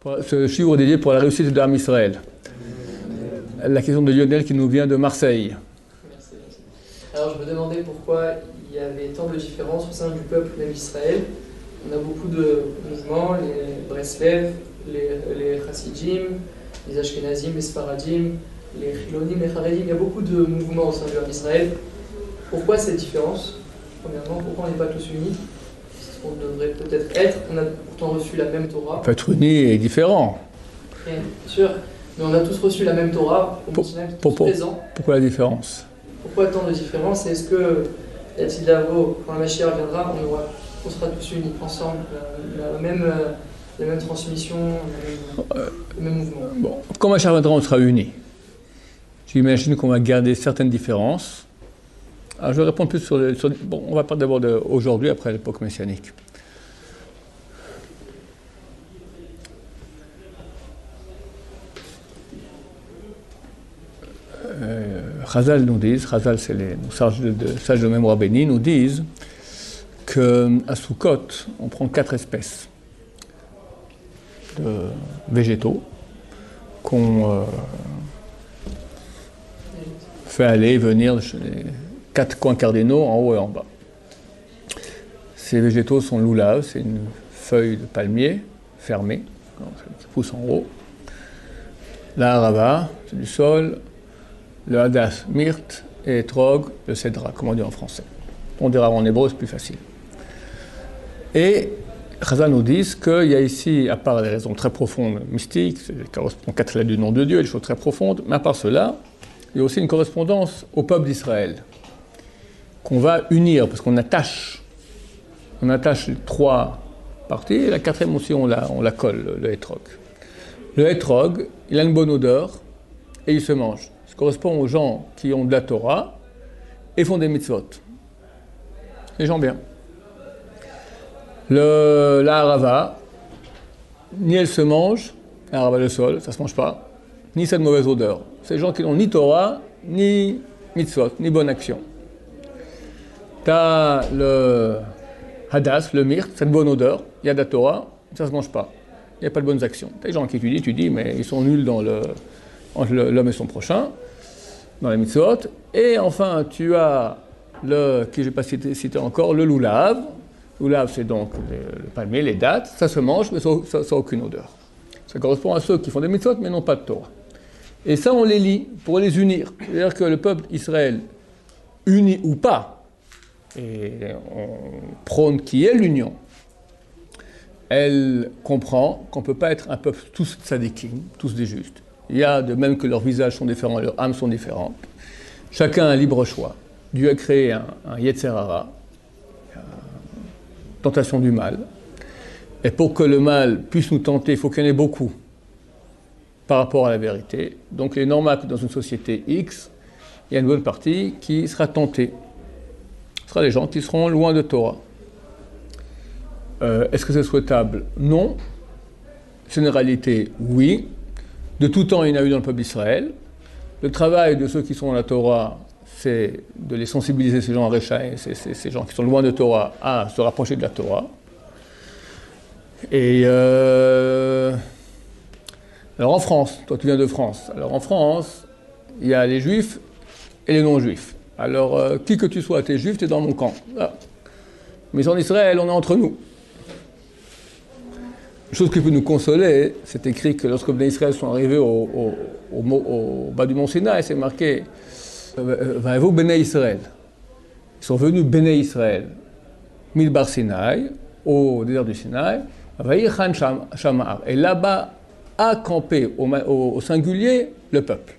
Ce shiur est dédié pour la réussite de l'Am Israël. La question de Lionel qui nous vient de Marseille. Merci. Alors je me demandais pourquoi il y avait tant de différences au sein du peuple d'Israël. On a beaucoup de mouvements, les Breslev, les Chassidim, les Ashkenazim, les Sfaradim, les Chilonim, les Haredim. Il y a beaucoup de mouvements au sein du peuple d'Israël. Pourquoi cette différence? Premièrement, pourquoi on n'est pas tous unis? On devrait peut-être être, on a pourtant reçu la même Torah. On peut être unis et différents. Bien sûr, mais on a tous reçu la même Torah, au Mishnaï, tous présents. Pourquoi la différence? Pourquoi tant de différences? Est-ce que, quand la Mashiach viendra, on sera tous unis, ensemble, la même transmission, le même mouvement? Bon, quand Mashiach viendra, on sera unis. J'imagine qu'on va garder certaines différences. Alors, je vais répondre plus bon, on va parler d'abord d'aujourd'hui, après l'époque messianique. Chazal nous disent, Chazal c'est les sages de mémoire bénis, nous disent qu'à Sukkot, on prend 4 espèces de végétaux qu'on fait aller et venir chez les 4 coins cardinaux en haut et en bas. Ces végétaux sont l'oulav, c'est une feuille de palmier fermée, qui pousse en haut. La harava, c'est du sol. Le hadas, myrte, et etrog, le cédra, comme on dit en français. On dira en hébreu, c'est plus facile. Et Chazal nous dit qu'il y a ici, à part les raisons très profondes, mystiques, qui correspondent 4 lettres du nom de Dieu, des choses très profondes, mais à part cela, il y a aussi une correspondance au peuple d'Israël, qu'on va unir, parce qu'on attache les 3 parties, et la 4e aussi, on la colle, le etrog. Le etrog, il a une bonne odeur, et il se mange. Ça correspond aux gens qui ont de la Torah, et font des mitzvot. Les gens bien. La harava, ni elle se mange, la harava le sol, ça se mange pas, ni cette mauvaise odeur. C'est les gens qui n'ont ni Torah, ni mitzvot, ni bonne action. T'as le hadas, le myrte, cette bonne odeur, il y a de la Torah, ça se mange pas. Il n'y a pas de bonnes actions. T'as des gens qui étudient, mais ils sont nuls entre l'homme et son prochain, dans les mitzvot. Et enfin, tu as qui je n'ai pas cité encore, le loulav. Loulav, c'est donc le palmier, les dattes, ça se mange, mais ça n'a aucune odeur. Ça correspond à ceux qui font des mitzvot, mais n'ont pas de Torah. Et ça, on les lie pour les unir. C'est-à-dire que le peuple Israël, uni ou pas, et on prône qui est l'union, elle comprend qu'on ne peut pas être un peuple tous tzadikim, tous des justes. Il y a, de même que leurs visages sont différents, leurs âmes sont différentes. Chacun a un libre choix. Dieu a créé un yetzer hara, tentation du mal. Et pour que le mal puisse nous tenter, il faut qu'il y en ait beaucoup par rapport à la vérité. Donc il est normal que dans une société X, il y a une bonne partie qui sera tentée. Ce sera les gens qui seront loin de Torah. Est-ce que c'est souhaitable? Non. C'est une réalité, oui. De tout temps, il y en a eu dans le peuple d'Israël. Le travail de ceux qui sont dans la Torah, c'est de les sensibiliser, ces gens à Rechaï, ces gens qui sont loin de Torah, à se rapprocher de la Torah. Et alors en France, toi tu viens de France, alors en France, il y a les juifs et les non-juifs. Alors qui que tu sois, tu es juif, tu es dans mon camp. Voilà. Mais en Israël, on est entre nous. Une chose qui peut nous consoler, c'est écrit que lorsque les Israël sont arrivés au bas du mont Sinaï, c'est marqué Vaevu Bnei Israël. Ils sont venus Bnei Israël, Midbar Sinaï, au désert du Sinaï, Vaïchan Shamar. Et là-bas a campé au singulier le peuple.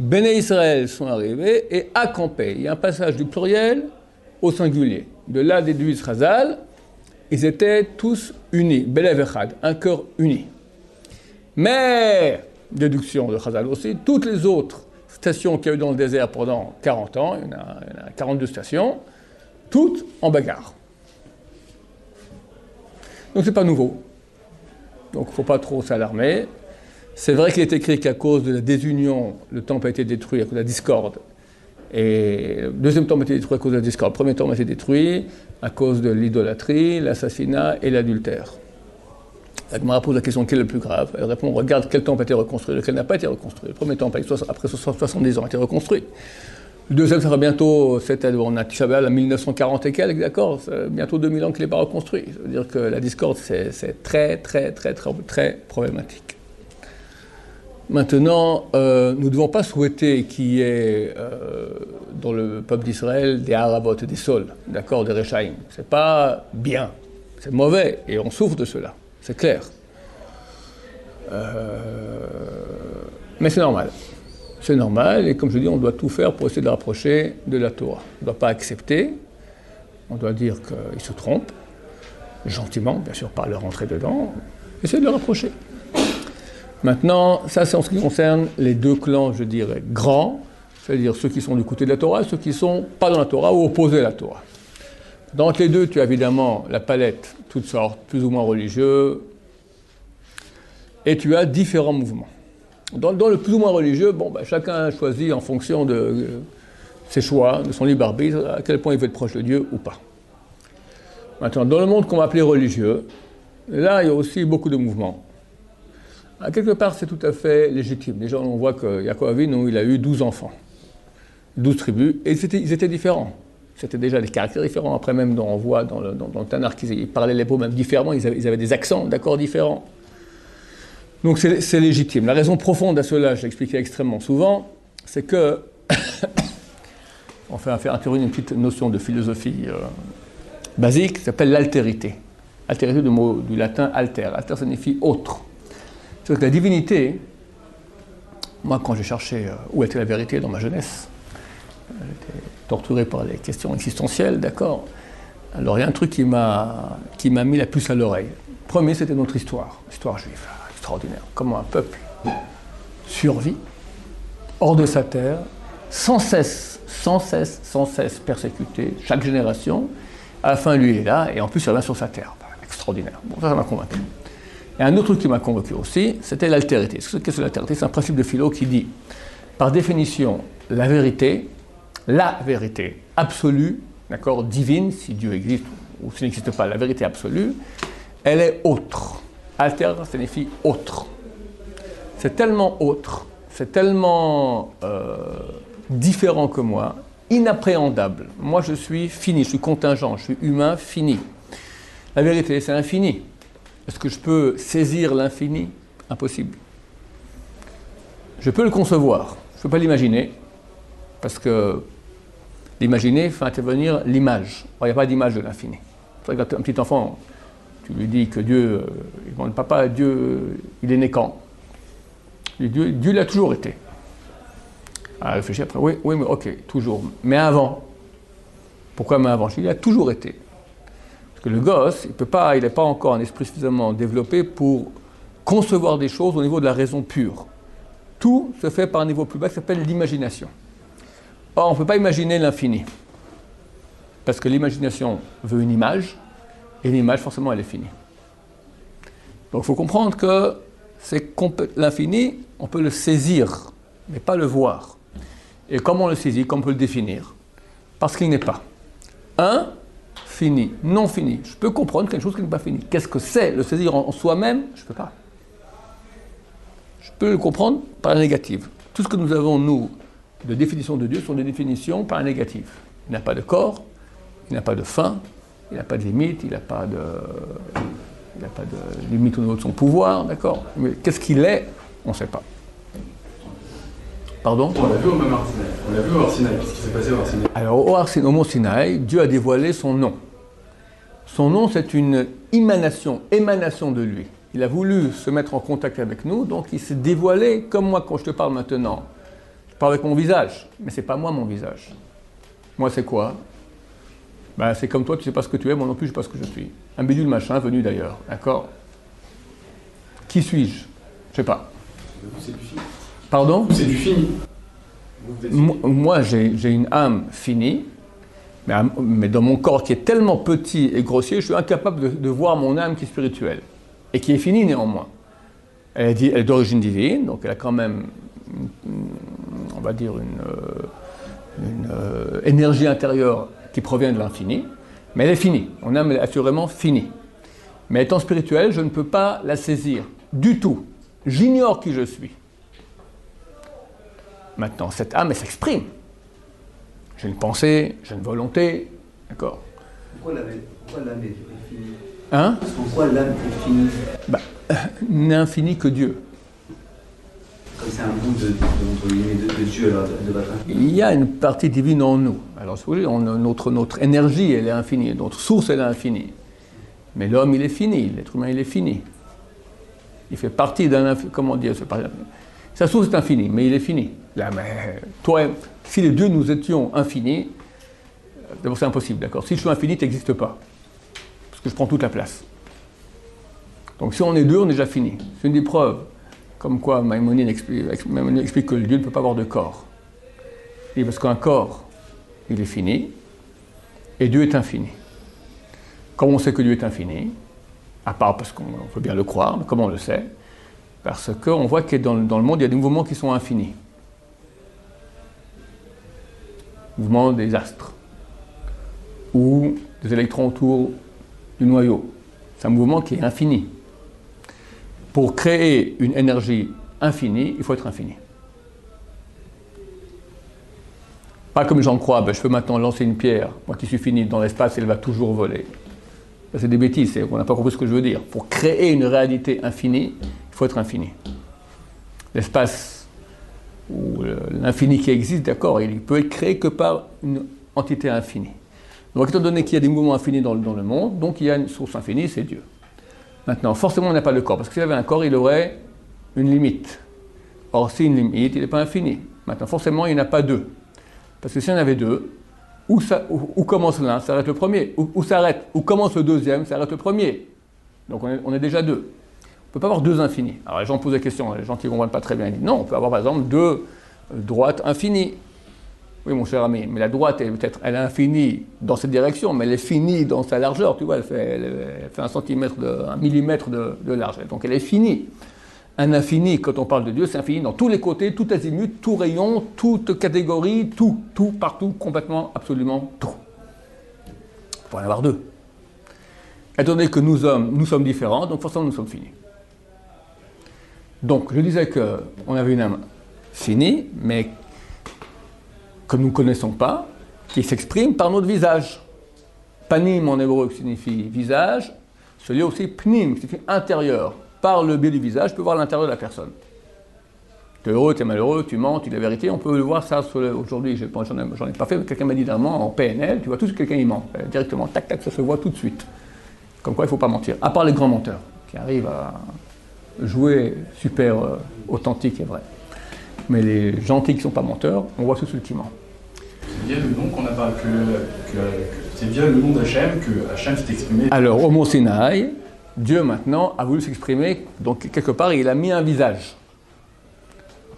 Bnei Israël sont arrivés et a campé. Il y a un passage du pluriel au singulier. De là déduit Chazal, ils étaient tous unis, Belev Echad, un cœur uni. Mais, déduction de Chazal aussi, toutes les autres stations qu'il y a eu dans le désert pendant 40 ans, il y en a 42 stations, toutes en bagarre. Donc c'est pas nouveau. Donc il ne faut pas trop s'alarmer. C'est vrai qu'il est écrit qu'à cause de la désunion, le temple a été détruit à cause de la discorde. Et le deuxième temple a été détruit à cause de la discorde. Le premier temple a été détruit à cause de l'idolâtrie, l'assassinat et l'adultère. La Gemara pose la question quel est le plus grave. Elle répond regarde quel temple a été reconstruit, lequel n'a pas été reconstruit. Le premier temple, après 70 ans, a été reconstruit. Le deuxième, ça va bientôt, on a Tisha B'Av à 1940 et quelques, d'accord, bientôt 2000 ans qu'il n'est pas reconstruit. Ça veut dire que la discorde, c'est très problématique. Maintenant, nous ne devons pas souhaiter qu'il y ait dans le peuple d'Israël des Haravot, des Sols, d'accord, des Rechaïm. C'est pas bien, c'est mauvais, et on souffre de cela, c'est clair. Mais c'est normal. C'est normal, et comme je dis, on doit tout faire pour essayer de le rapprocher de la Torah. On ne doit pas accepter, on doit dire qu'ils se trompent, gentiment, bien sûr, par leur entrée dedans, essayer de le rapprocher. Maintenant, ça c'est en ce qui concerne les deux clans, je dirais, grands, c'est-à-dire ceux qui sont du côté de la Torah et ceux qui ne sont pas dans la Torah ou opposés à la Torah. Dans les deux, tu as évidemment la palette, toutes sortes, plus ou moins religieux, et tu as différents mouvements. Dans le plus ou moins religieux, chacun choisit en fonction de ses choix, de son libre arbitre, à quel point il veut être proche de Dieu ou pas. Maintenant, dans le monde qu'on va appeler religieux, là, il y a aussi beaucoup de mouvements. À quelque part, c'est tout à fait légitime. Déjà, on voit que Yaakov Avinu, il a eu 12 enfants, 12 tribus, et ils étaient différents. C'était déjà des caractères différents. Après, même, on voit dans le Tanakh qu'ils parlaient l'hébreu même différemment, ils avaient des accents, d'accords différents. Donc c'est légitime. La raison profonde à cela, je l'ai expliqué extrêmement souvent, c'est que, on fait intervenir une petite notion de philosophie basique, qui s'appelle l'altérité. Altérité du latin alter. Alter signifie autre. C'est que la divinité, moi quand j'ai cherché où était la vérité dans ma jeunesse, j'étais torturé par les questions existentielles, d'accord. Alors il y a un truc qui m'a mis la puce à l'oreille. Premier, c'était notre histoire juive. Extraordinaire. Comment un peuple survit hors de sa terre, sans cesse persécuté, chaque génération. À la fin, lui est là, et en plus, il revient sur sa terre. Extraordinaire. Bon, ça m'a convaincu. Et un autre truc qui m'a convaincu aussi, c'était l'altérité. Qu'est-ce que c'est l'altérité? C'est un principe de philo qui dit, par définition, la vérité absolue, d'accord, divine, si Dieu existe ou s'il n'existe pas, la vérité absolue, elle est autre. Alter signifie autre. C'est tellement autre, c'est tellement différent que moi, inappréhendable. Moi, je suis fini, je suis contingent, je suis humain, fini. La vérité, c'est l'infini. Est-ce que je peux saisir l'infini? Impossible. Je peux le concevoir, je ne peux pas l'imaginer, parce que l'imaginer fait intervenir l'image. Il n'y a pas d'image de l'infini. C'est vrai qu'un petit enfant, tu lui dis que Dieu, il demande papa, Dieu, il est né quand? Dieu, il a toujours été. À réfléchir après, oui, mais ok, toujours. Mais avant. Pourquoi mais avant? Il a toujours été. Parce que le gosse, il n'est pas encore un esprit suffisamment développé pour concevoir des choses au niveau de la raison pure. Tout se fait par un niveau plus bas qui s'appelle l'imagination. Or, on ne peut pas imaginer l'infini. Parce que l'imagination veut une image, et l'image, forcément, elle est finie. Donc, il faut comprendre que l'infini, on peut le saisir, mais pas le voir. Et comment on le saisit, comment on peut le définir? Parce qu'il n'est pas. Fini, non fini. Je peux comprendre quelque chose qui n'est pas fini. Qu'est-ce que c'est? Le saisir en soi-même, je ne peux pas. Je peux le comprendre par la négative. Tout ce que nous avons, nous, de définition de Dieu, sont des définitions par la négative. Il n'a pas de corps, il n'a pas de fin, il n'a pas de limite, il n'a pas de limite au niveau de son pouvoir, d'accord? Mais qu'est-ce qu'il est? On ne sait pas. Pardon? On l'a vu au Har Sinaï. Qu'est-ce qui s'est passé au Har Sinaï? Alors, au Mont Sinaï, Dieu a dévoilé son nom. Son nom, c'est une émanation de lui. Il a voulu se mettre en contact avec nous, donc il s'est dévoilé comme moi quand je te parle maintenant. Je parle avec mon visage, mais c'est pas moi mon visage. Moi, c'est quoi? C'est comme toi, tu sais pas ce que tu es, moi non plus, je sais pas ce que je suis. Un bidule machin venu d'ailleurs, d'accord? Qui suis-je? Je sais pas. C'est du fini. Pardon? C'est du fini. Moi, j'ai une âme finie, mais dans mon corps qui est tellement petit et grossier, je suis incapable de voir mon âme qui est spirituelle, et qui est finie néanmoins. Elle est d'origine divine, donc elle a quand même, on va dire, une énergie intérieure qui provient de l'infini, mais elle est finie. Mon âme est assurément finie. Mais étant spirituel, je ne peux pas la saisir du tout. J'ignore qui je suis. Maintenant, cette âme, elle s'exprime. J'ai une pensée, j'ai une volonté, d'accord. Pourquoi l'âme est finie? Hein? Pourquoi l'âme est finie? N'est infini que Dieu. Comme c'est un bout de Dieu, alors, de bâtard. Il y a une partie divine en nous. Alors, si vous voulez, notre énergie, elle est infinie. Notre source, elle est infinie. Mais l'homme, il est fini. L'être humain, il est fini. Il fait partie d'un... Comment dire? Sa source est infinie, mais il est fini. Là, mais toi, si les deux nous étions infinis, d'abord c'est impossible, d'accord? Si je suis infini, tu n'existes pas. Parce que je prends toute la place. Donc si on est deux, on est déjà fini. C'est une des preuves. Comme quoi Maïmonide explique que Dieu ne peut pas avoir de corps. Et parce qu'un corps, il est fini, et Dieu est infini. Comment on sait que Dieu est infini? À part parce qu'on peut bien le croire, mais comment on le sait? Parce qu'on voit que dans le monde, il y a des mouvements qui sont infinis. Mouvement des astres, ou des électrons autour du noyau. C'est un mouvement qui est infini. Pour créer une énergie infinie, il faut être infini. Pas comme j'en crois, je peux maintenant lancer une pierre, moi qui suis fini dans l'espace, elle va toujours voler. Ça, c'est des bêtises, on n'a pas compris ce que je veux dire. Pour créer une réalité infinie, il faut être infini. L'espace ou l'infini qui existe, d'accord, il peut être créé que par une entité infinie. Donc, étant donné qu'il y a des mouvements infinis dans le monde, donc il y a une source infinie, c'est Dieu. Maintenant, forcément, on n'a pas le corps, parce que s'il avait un corps, il aurait une limite. Or, c'est une limite, il n'est pas infini. Maintenant, forcément, il n'y en a pas deux. Parce que s'il y en avait deux, où commence l'un, ça arrête le premier. Où commence le deuxième, ça arrête le premier. Donc, on est déjà deux. On ne peut pas avoir deux infinis. Alors les gens posent la question, les gens qui ne comprennent pas très bien, ils disent non, on peut avoir par exemple deux droites infinies. Oui mon cher ami, mais la droite, elle est infinie dans cette direction, mais elle est finie dans sa largeur, tu vois, elle fait 1 millimètre de large, donc elle est finie. Un infini, quand on parle de Dieu, c'est infini dans tous les côtés, tout azimut, tout rayon, toute catégorie, tout, partout, complètement, absolument tout. Il faut en avoir deux. Étant donné que nous sommes différents, donc forcément nous sommes finis. Donc, je disais qu'on avait une âme finie, mais que nous ne connaissons pas, qui s'exprime par notre visage. Panim en hébreu signifie visage, celui aussi pnim, qui signifie intérieur. Par le biais du visage, tu peux voir l'intérieur de la personne. Tu es heureux, tu es malheureux, tu mens, tu dis la vérité, on peut le voir ça aujourd'hui, j'en ai pas fait, mais quelqu'un m'a dit dernièrement en PNL, tu vois tout ce que quelqu'un y ment, directement, tac, tac, ça se voit tout de suite. Comme quoi il ne faut pas mentir, à part les grands menteurs, qui arrivent à jouer super authentique et vrai. Mais les gentils qui ne sont pas menteurs, on voit tout de suite qu'ils mentent. C'est via le nom qu'on a pas c'est via le nom d'Hachem que Hachem s'est exprimé. Alors au Mont Sinaï, Dieu maintenant a voulu s'exprimer, donc quelque part il a mis un visage.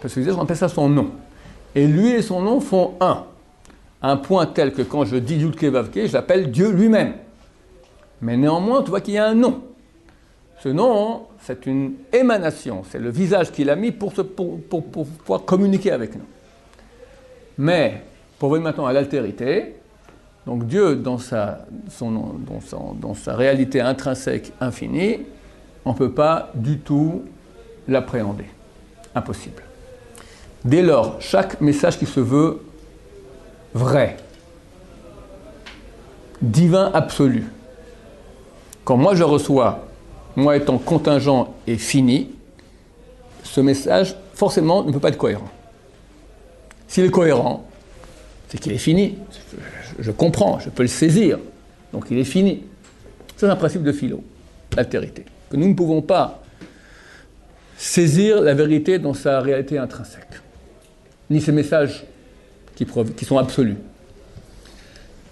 Parce que le visage, on appelle ça son nom. Et lui et son nom font un. Un point tel que quand je dis Yudke Vavke, je l'appelle Dieu lui-même. Mais néanmoins, tu vois qu'il y a un nom. Ce nom, c'est une émanation, c'est le visage qu'il a mis pour pouvoir communiquer avec nous. Mais, pour venir maintenant à l'altérité, donc Dieu, dans sa réalité intrinsèque infinie, on ne peut pas du tout l'appréhender. Impossible. Dès lors, chaque message qui se veut vrai, divin absolu, quand moi je reçois, moi étant contingent et fini, ce message, forcément, ne peut pas être cohérent. S'il est cohérent, c'est qu'il est fini. Je comprends, je peux le saisir. Donc il est fini. C'est un principe de philo, l'altérité. Que nous ne pouvons pas saisir la vérité dans sa réalité intrinsèque. Ni ces messages qui sont absolus.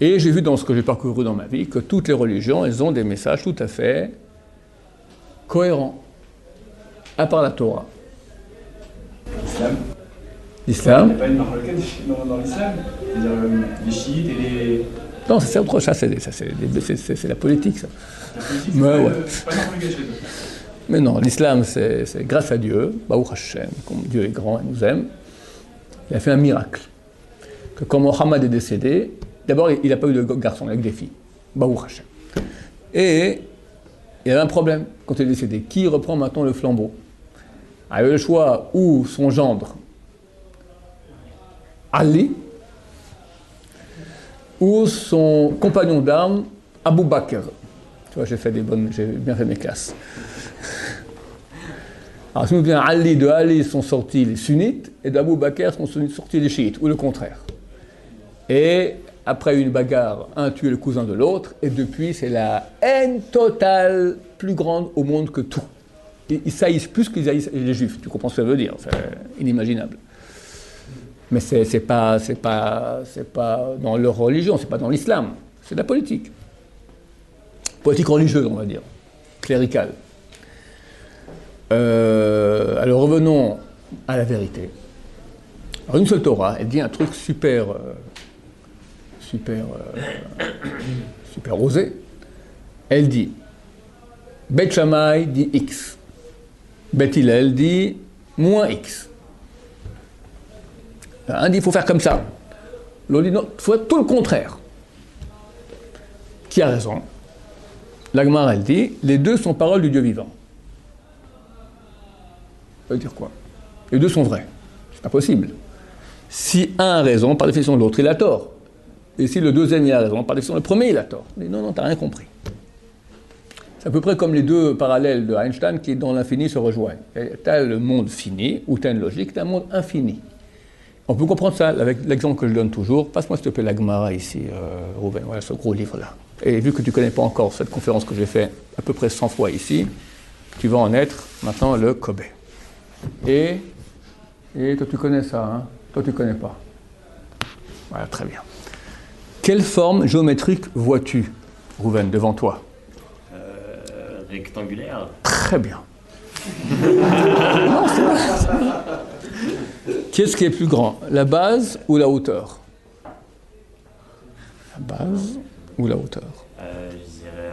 Et j'ai vu dans ce que j'ai parcouru dans ma vie que toutes les religions, elles ont des messages tout à fait cohérents, à part la Torah. L'islam. L'islam. Il n'y a pas une marque dans l'islam. C'est-à-dire les chiites et les... Non, c'est autre chose, c'est la politique, ça. La politique, Mais ouais. c'est pas marque chez eux. Mais non, l'islam, c'est grâce à Dieu, Baruch Hashem, comme Dieu est grand et nous aime, il a fait un miracle. Que quand Mohammed est décédé, d'abord, il n'a pas eu de garçon, il a eu des filles. Baruch Hashem. Et il y avait un problème quand il est décédé. Qui reprend maintenant le flambeau? Il avait le choix ou son gendre, Ali, ou son compagnon d'armes, Abu Bakr. Tu vois, j'ai bien fait mes classes. Alors, si nous bien de Ali sont sortis les sunnites, et d'Abu Bakr sont sortis les chiites, ou le contraire. Et après une bagarre, un tue le cousin de l'autre, et depuis, c'est la haine totale, plus grande au monde que tout. Ils saillissent plus qu'ils haïssent les juifs, tu comprends ce que ça veut dire, c'est inimaginable. Mais c'est pas dans leur religion, c'est pas dans l'islam, c'est de la politique. Politique religieuse, on va dire, cléricale. Alors revenons à la vérité. Alors une seule Torah, elle dit un truc super osé. Elle dit, Bet Shammai dit X. Bet Hillel dit moins X. Un dit il faut faire comme ça. L'autre dit non, il faut faire tout le contraire. Qui a raison? La Gemara, elle dit les deux sont paroles du Dieu vivant. Ça veut dire quoi? Les deux sont vrais. C'est pas possible. Si un a raison, par définition l'autre il a tort. Et si le deuxième il a raison, par définition le premier il a tort. Mais non, t'as rien compris. C'est à peu près comme les deux parallèles de Einstein qui, dans l'infini, se rejoignent. T'as le monde fini, ou t'as une logique, t'as un monde infini. On peut comprendre ça avec l'exemple que je donne toujours. Passe-moi s'il te plaît la Gemara ici, Rouven, voilà ce gros livre-là. Et vu que tu ne connais pas encore cette conférence que j'ai faite à peu près 100 fois ici, tu vas en être maintenant le Kobe. Et toi tu connais ça, hein? Toi tu ne connais pas. Voilà, très bien. Quelle forme géométrique vois-tu, Rouven, devant toi? Rectangulaire. Très bien. Non, c'est pas. Qu'est-ce qui est plus grand, la base ou la hauteur? La base ou la hauteur? Je dirais...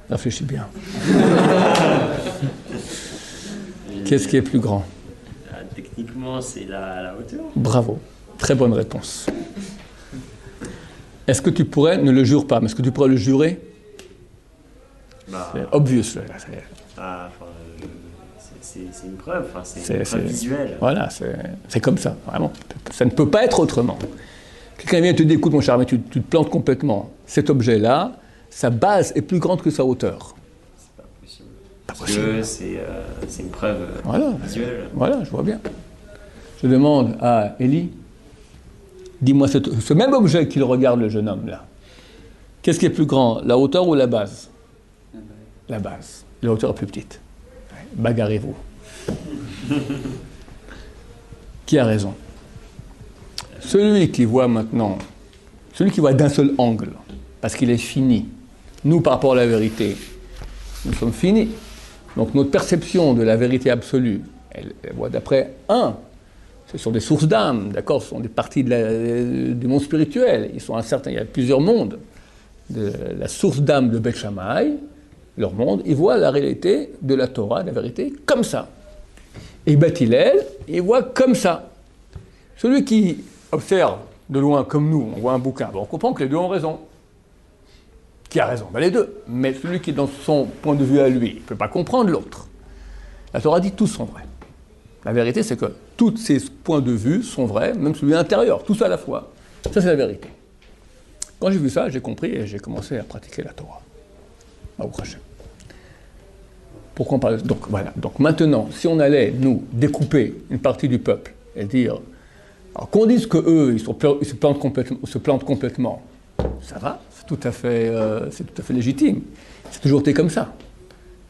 Réfléchis bien. Qu'est-ce qui est plus grand? Techniquement, c'est la hauteur. Bravo. Très bonne réponse. Est-ce que tu pourrais, ne le jure pas, mais est-ce que tu pourrais le jurer? C'est obvious. C'est une preuve, c'est une preuve visuelle. Voilà, c'est comme ça, vraiment. Ça ne peut pas être autrement. Quelqu'un vient te dire, écoute mon cher, mais tu te plantes complètement. Cet objet-là, sa base est plus grande que sa hauteur. C'est pas possible. Pas possible. Parce que c'est une preuve visuelle. Voilà, je vois bien. Je demande à Élie, dis-moi, ce même objet qu'il regarde, le jeune homme, là, qu'est-ce qui est plus grand, la hauteur ou la base? La base. La hauteur est plus petite. Bagarrez-vous. Qui a raison? Celui qui voit maintenant, celui qui voit d'un seul angle, parce qu'il est fini. Nous, par rapport à la vérité, nous sommes finis. Donc notre perception de la vérité absolue, elle voit d'après un. Ce sont des sources d'âme, d'accord? Ce sont des parties du monde spirituel. Il y a plusieurs mondes. La source d'âme de Beth Shammai, leur monde, ils voient la réalité de la Torah, de la vérité, comme ça. Et Beth Hillel, il voit comme ça. Celui qui observe de loin, comme nous, on voit un bouquin, on comprend que les deux ont raison. Qui a raison? Les deux. Mais celui qui est dans son point de vue à lui, il ne peut pas comprendre l'autre. La Torah dit tous sont vrais. La vérité, c'est que tous ces points de vue sont vrais, même celui intérieur, tous à la fois. Ça, c'est la vérité. Quand j'ai vu ça, j'ai compris et j'ai commencé à pratiquer la Torah. Au prochain. Pourquoi on parle? Donc voilà. Donc maintenant, si on allait nous découper une partie du peuple et dire, alors qu'on dise que eux ils se plantent complètement, ça va, c'est tout à fait légitime. C'est toujours été comme ça.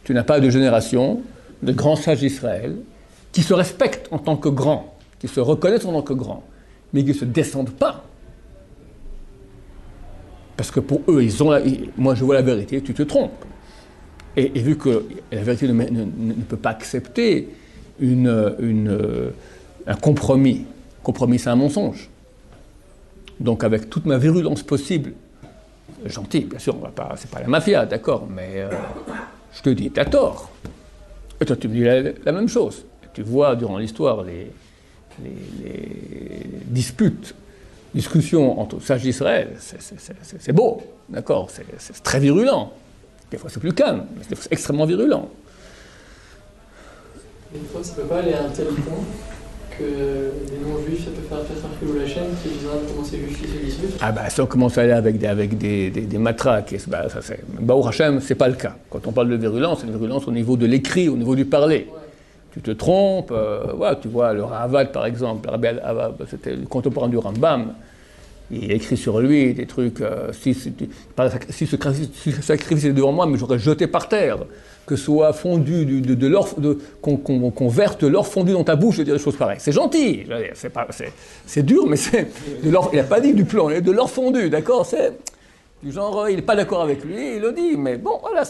Tu n'as pas de génération de grands sages d'Israël qui se respectent en tant que grands, qui se reconnaissent en tant que grands, mais qui ne se descendent pas. Parce que pour eux, moi je vois la vérité, tu te trompes. Et vu que la vérité ne peut pas accepter un compromis. Compromis, c'est un mensonge. Donc avec toute ma virulence possible, gentil, bien sûr, c'est pas la mafia, d'accord, mais je te dis, t'as tort. Et toi, tu me dis la même chose. Et tu vois durant l'histoire les discussions entre sages d'Israël, c'est beau, d'accord, c'est très virulent. Des fois c'est plus calme, mais des fois c'est extrêmement virulent. Des fois ça peut pas aller à un tel point que les non-juifs, ça peut faire peut-être un fil ou la chaîne qui disent comment c'est justifié ici. Ah bah si on commence à aller avec des matraques, et bah, ça c'est... Baruch Hashem, c'est pas le cas. Quand on parle de virulence, c'est une virulence au niveau de l'écrit, au niveau du parler. Ouais. Tu te trompes, voilà, tu vois, le Ravad par exemple, le Rabbi Avad, c'était le contemporain du Rambam, il écrit sur lui des trucs, si ce sacrifice est devant moi, mais j'aurais jeté par terre, que soit fondu qu'on verse de l'or fondu dans ta bouche, je veux dire des choses pareilles. C'est gentil, c'est dur, mais c'est de l'or, il n'a pas dit du plomb, de l'or fondu, d'accord, c'est du genre, il n'est pas d'accord avec lui, il le dit, mais bon, voilà,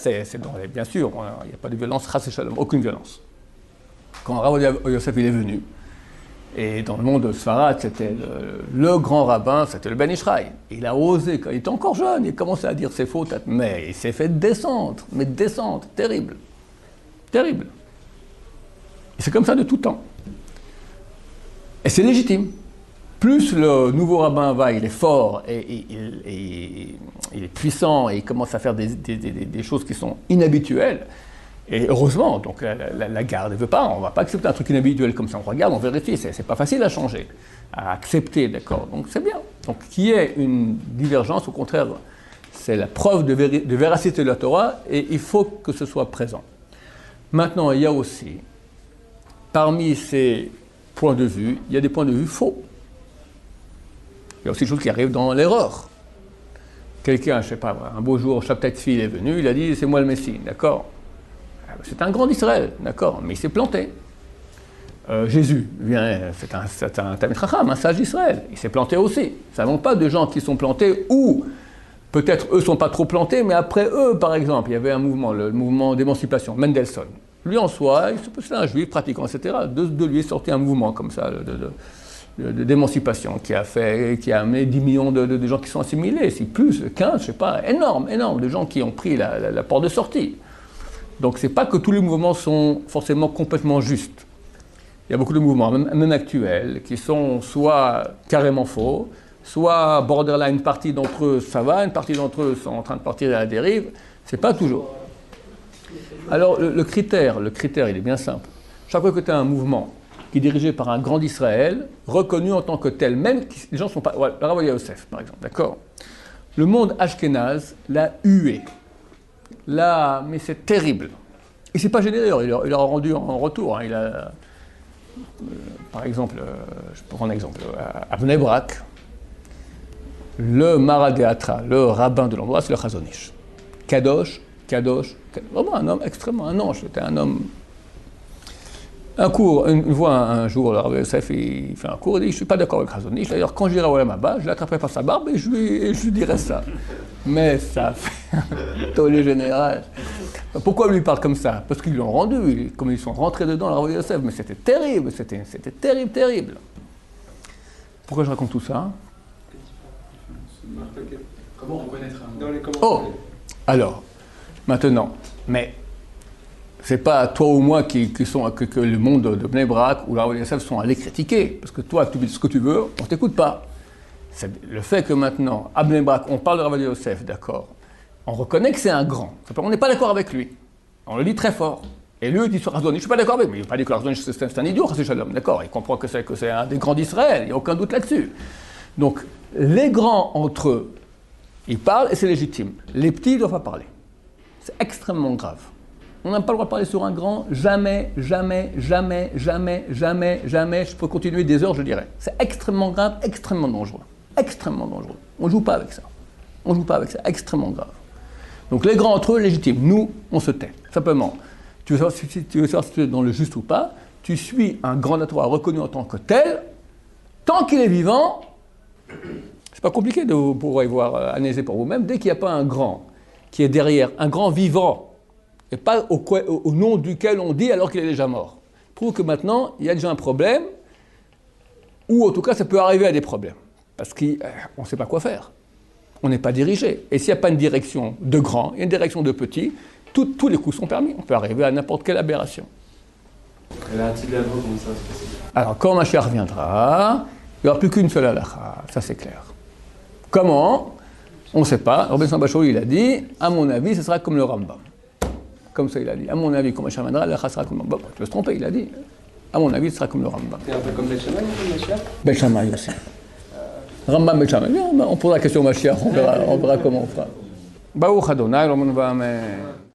bien sûr, il n'y a pas de violence, Chas Shalom, aucune violence. Quand Rav Yosef il est venu, et dans le monde de Sfarad, c'était le grand rabbin, c'était le Ben Ishraï. Il a osé, quand il était encore jeune, il commençait à dire ses fautes, mais il s'est fait descendre, terrible. Terrible. Et c'est comme ça de tout temps. Et c'est légitime. Plus le nouveau rabbin va, il est fort, et il est puissant, et il commence à faire des choses qui sont inhabituelles. Et heureusement, donc la garde ne veut pas, on ne va pas accepter un truc inhabituel comme ça, on regarde, on vérifie, c'est pas facile à changer, à accepter, d'accord, donc c'est bien. Donc qu'il y ait une divergence, au contraire, c'est la preuve de véracité de la Torah, et il faut que ce soit présent. Maintenant, il y a aussi, parmi ces points de vue, il y a des points de vue faux. Il y a aussi des choses qui arrivent dans l'erreur. Quelqu'un, je ne sais pas, un beau jour, Shabtai Tzvi est venu, il a dit, c'est moi le Messie, d'accord. C'est un grand d'Israël, d'accord, mais il s'est planté. Jésus vient, c'est un Talmid Chacham, un sage d'Israël, il s'est planté aussi. Ça ne manque pas de gens qui sont plantés, ou peut-être eux ne sont pas trop plantés, mais après eux, par exemple, il y avait un mouvement, le mouvement d'émancipation, Mendelssohn. Lui en soi, c'est un juif pratiquant, etc. De lui est sorti un mouvement comme ça, d'émancipation, qui a amené 10 millions de gens qui sont assimilés, si plus, 15, je ne sais pas, énorme, de gens qui ont pris la porte de sortie. Donc, ce n'est pas que tous les mouvements sont forcément complètement justes. Il y a beaucoup de mouvements, même actuels, qui sont soit carrément faux, soit borderline, une partie d'entre eux, ça va, une partie d'entre eux sont en train de partir à la dérive. Ce n'est pas toujours. Alors, le critère, il est bien simple. Chaque fois que tu as un mouvement qui est dirigé par un grand d'Israël, reconnu en tant que tel, même les gens ne sont pas... Voilà, Rav Yosef, par exemple, d'accord. Le monde ashkénaze l'a hué. Là, mais c'est terrible. Et c'est pas généreux, il a rendu en retour. Hein, par exemple, je peux prendre un exemple, à Bnei Brak, le Maradéatra, le rabbin de l'endroit, c'est le Chazon Ish. Kadosh, vraiment un homme extrêmement, un ange, c'était un homme. Une fois, un jour, le Rav Yosef, il fait un cours, il dit, je ne suis pas d'accord avec Chazon Ish, d'ailleurs, quand j'irai au Olam Haba, je l'attraperai par sa barbe et je lui dirai ça. Mais ça fait un tollé général. Pourquoi lui parle comme ça? Parce qu'ils l'ont rendu, comme ils sont rentrés dedans, le Rav Yosef, mais c'était terrible, c'était terrible. Pourquoi je raconte tout ça? Comment reconnaître un... Dans les commentaires. Oh, alors, maintenant, mais c'est pas toi ou moi que le monde de Bnei Brak ou le Rav Yosef sont allés critiquer, parce que toi, tu dis ce que tu veux, on t'écoute pas. C'est le fait que maintenant, à Bnei Brak, on parle de Rav Yosef, d'accord, on reconnaît que c'est un grand. On n'est pas d'accord avec lui. On le dit très fort. Et lui, il dit sur Chazon Ish, je ne suis pas d'accord avec lui. Il n'a pas dit que Chazon Ish, c'est un idiot, Chas Shalom, d'accord. Il comprend que c'est un des grands d'Israël, il n'y a aucun doute là-dessus. Donc, les grands entre eux, ils parlent et c'est légitime. Les petits ne doivent pas parler. C'est extrêmement grave. On n'a pas le droit de parler sur un grand, jamais, je peux continuer des heures, je dirais. C'est extrêmement grave, extrêmement dangereux. Extrêmement dangereux. On ne joue pas avec ça. Extrêmement grave. Donc les grands entre eux, légitimes. Nous, on se tait. Simplement, tu veux savoir si tu es dans le juste ou pas, tu suis un grand de la Torah reconnu en tant que tel, tant qu'il est vivant, c'est pas compliqué de pouvoir y voir analyser pour vous-même, dès qu'il n'y a pas un grand qui est derrière, un grand vivant, et pas au nom duquel on dit alors qu'il est déjà mort. Prouve que maintenant, il y a déjà un problème, ou en tout cas, ça peut arriver à des problèmes, parce qu'on ne sait pas quoi faire. On n'est pas dirigé. Et s'il n'y a pas une direction de grand, il y a une direction de petit, tous les coups sont permis. On peut arriver à n'importe quelle aberration. Et la Hatid Lavo, comment ça se passe? Alors, quand Mashiach reviendra, il n'y aura plus qu'une seule halakha, ça c'est clair. Comment? On ne sait pas. Rabbi Nosson Bashouli, il a dit, à mon avis, ce sera comme le Rambam. Comme ça, il a dit. À mon avis, comme Mashiach viendra, l'Acha sera comme le Rambam. Tu peux se tromper, il a dit. À mon avis, ce sera comme le Rambam. C'est un peu comme Beth Shammai, Mashiach? Beth Shammai aussi. Rambam Beth Shammai. On posera la question au Mashiach, on verra comment on fera. Baruch Adonai, l'homme va